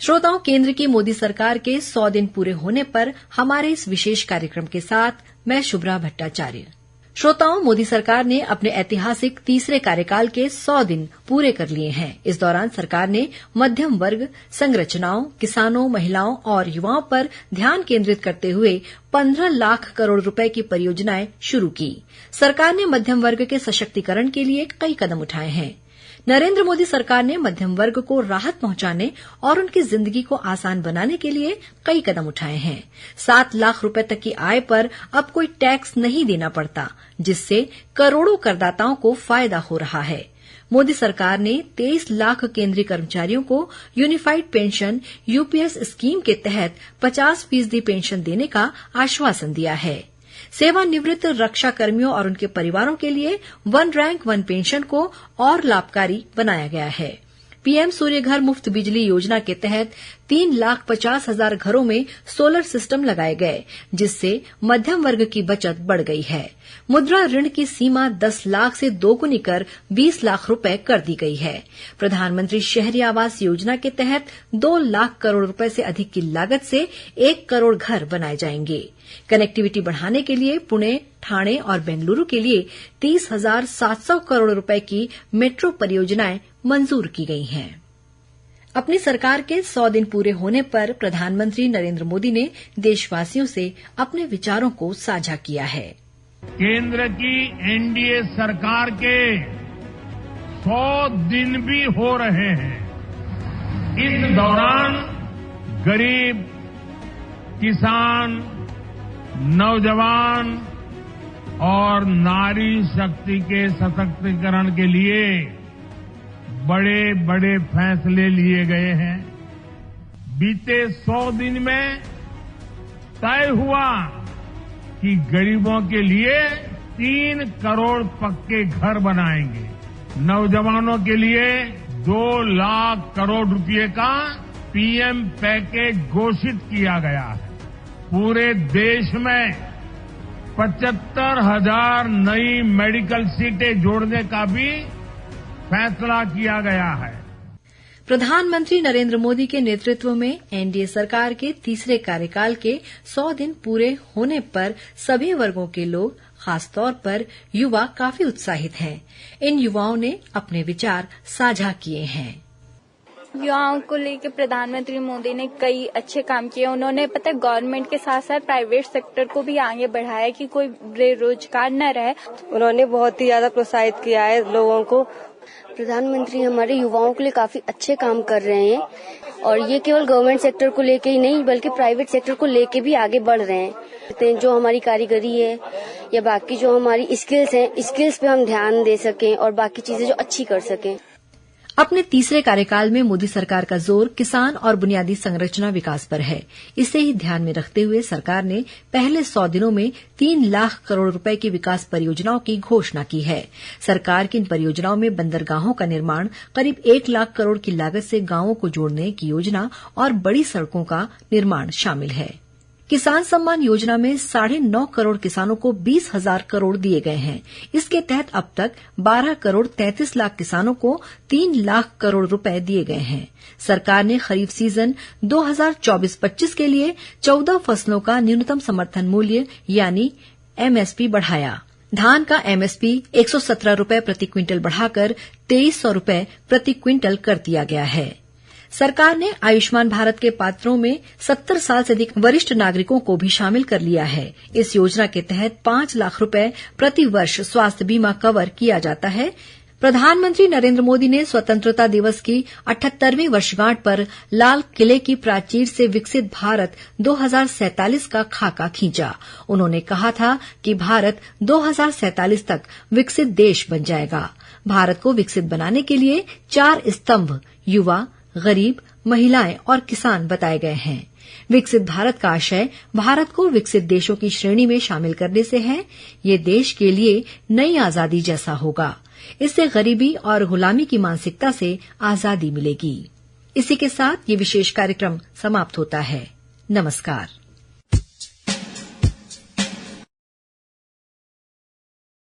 श्रोताओं, केंद्र की मोदी सरकार के 100 दिन पूरे होने पर हमारे इस विशेष कार्यक्रम के साथ मैं शुभ्रा भट्टाचार्य। श्रोताओं, मोदी सरकार ने अपने ऐतिहासिक तीसरे कार्यकाल के 100 दिन पूरे कर लिए हैं। इस दौरान सरकार ने मध्यम वर्ग, संरचनाओं, किसानों, महिलाओं और युवाओं पर ध्यान केंद्रित करते हुए 15 लाख करोड़ रुपए की परियोजनाएं शुरू की। सरकार ने मध्यम वर्ग के सशक्तिकरण के लिए कई कदम उठाए हैं। नरेंद्र मोदी सरकार ने मध्यम वर्ग को राहत पहुंचाने और उनकी जिंदगी को आसान बनाने के लिए कई कदम उठाए हैं। 7 लाख रुपए तक की आय पर अब कोई टैक्स नहीं देना पड़ता, जिससे करोड़ों करदाताओं को फायदा हो रहा है। मोदी सरकार ने 23 लाख केंद्रीय कर्मचारियों को यूनिफाइड पेंशन यूपीएस स्कीम के तहत 50% पेंशन देने का आश्वासन दिया है। सेवानिवृत्त रक्षा कर्मियों और उनके परिवारों के लिए 1 रैंक 1 पेंशन को और लाभकारी बनाया गया है। पीएम सूर्य घर मुफ्त बिजली योजना के तहत 3,50,000 घरों में सोलर सिस्टम लगाए गए, जिससे मध्यम वर्ग की बचत बढ़ गई है। मुद्रा ऋण की सीमा 10 लाख से दोगुनी कर 20 लाख रुपए कर दी गई है। प्रधानमंत्री शहरी आवास योजना के तहत 2 लाख करोड़ रुपए से अधिक की लागत से 1 करोड़ घर बनाए जाएंगे। कनेक्टिविटी बढ़ाने के लिए पुणे, ठाणे और बेंगलुरु के लिए 30,700 करोड़ रुपए की मेट्रो परियोजनाएं मंजूर की गई हैं। अपनी सरकार के 100 दिन पूरे होने पर प्रधानमंत्री नरेंद्र मोदी ने देशवासियों से अपने विचारों को साझा किया है। केंद्र की एनडीए सरकार के 100 दिन भी हो रहे हैं। इस दौरान गरीब, किसान, नौजवान और नारी शक्ति के सशक्तिकरण के लिए बड़े बड़े फैसले लिए गए हैं। बीते 100 दिन में तय हुआ कि गरीबों के लिए 3 करोड़ पक्के घर बनाएंगे। नौजवानों के लिए 2 लाख करोड़ रुपए का पीएम पैकेज घोषित किया गया है। पूरे देश में 75,000 नई मेडिकल सीटें जोड़ने का भी फैसला किया गया है। प्रधानमंत्री नरेंद्र मोदी के नेतृत्व में एनडीए सरकार के तीसरे कार्यकाल के 100 दिन पूरे होने पर सभी वर्गों के लोग, खासतौर पर युवा, काफी उत्साहित हैं। इन युवाओं ने अपने विचार साझा किए हैं। युवाओं को लेकर प्रधानमंत्री मोदी ने कई अच्छे काम किए। उन्होंने पता है गवर्नमेंट के साथ साथ प्राइवेट सेक्टर को भी आगे बढ़ाया कि कोई बेरोजगार न रहे। उन्होंने बहुत ही ज्यादा प्रोत्साहित किया है लोगों को। प्रधानमंत्री हमारे युवाओं के लिए काफी अच्छे काम कर रहे हैं और ये केवल गवर्नमेंट सेक्टर को लेके ही नहीं बल्कि प्राइवेट सेक्टर को लेके भी आगे बढ़ रहे हैं। जो हमारी कारीगरी है या बाकी जो हमारी स्किल्स हैं, स्किल्स पे हम ध्यान दे सकें और बाकी चीजें जो अच्छी कर सकें। अपने तीसरे कार्यकाल में मोदी सरकार का जोर किसान और बुनियादी संरचना विकास पर है। इसे ही ध्यान में रखते हुए सरकार ने पहले 100 दिनों में 3 लाख करोड़ रुपए की विकास परियोजनाओं की घोषणा की है। सरकार की इन परियोजनाओं में बंदरगाहों का निर्माण, करीब 1 लाख करोड़ की लागत से गांवों को जोड़ने की योजना और बड़ी सड़कों का निर्माण शामिल है। किसान सम्मान योजना में 9.5 करोड़ किसानों को 20,000 करोड़ दिए गए हैं। इसके तहत अब तक 12 करोड़ 33 लाख किसानों को 3 लाख करोड़ रुपए दिए गए हैं। सरकार ने खरीफ सीजन 2024-25 के लिए 14 फसलों का न्यूनतम समर्थन मूल्य यानी एमएसपी बढ़ाया। धान का एमएसपी 117 रुपए प्रति क्विंटल बढ़ाकर 2300 रुपए प्रति क्विंटल कर दिया गया है। सरकार ने आयुष्मान भारत के पात्रों में 70 साल से अधिक वरिष्ठ नागरिकों को भी शामिल कर लिया है। इस योजना के तहत 5 लाख रुपए प्रति वर्ष स्वास्थ्य बीमा कवर किया जाता है। प्रधानमंत्री नरेंद्र मोदी ने स्वतंत्रता दिवस की 78वीं वर्षगांठ पर लाल किले की प्राचीर से विकसित भारत 2047 का खाका खींचा। उन्होंने कहा था कि भारत 2047 तक विकसित देश बन जाएगा। भारत को विकसित बनाने के लिए 4 स्तंभ युवा, गरीब, महिलाएं और किसान बताए गए हैं। विकसित भारत का आशय भारत को विकसित देशों की श्रेणी में शामिल करने से है। ये देश के लिए नई आजादी जैसा होगा। इससे गरीबी और गुलामी की मानसिकता से आजादी मिलेगी। इसी के साथ ये विशेष कार्यक्रम समाप्त होता है। नमस्कार।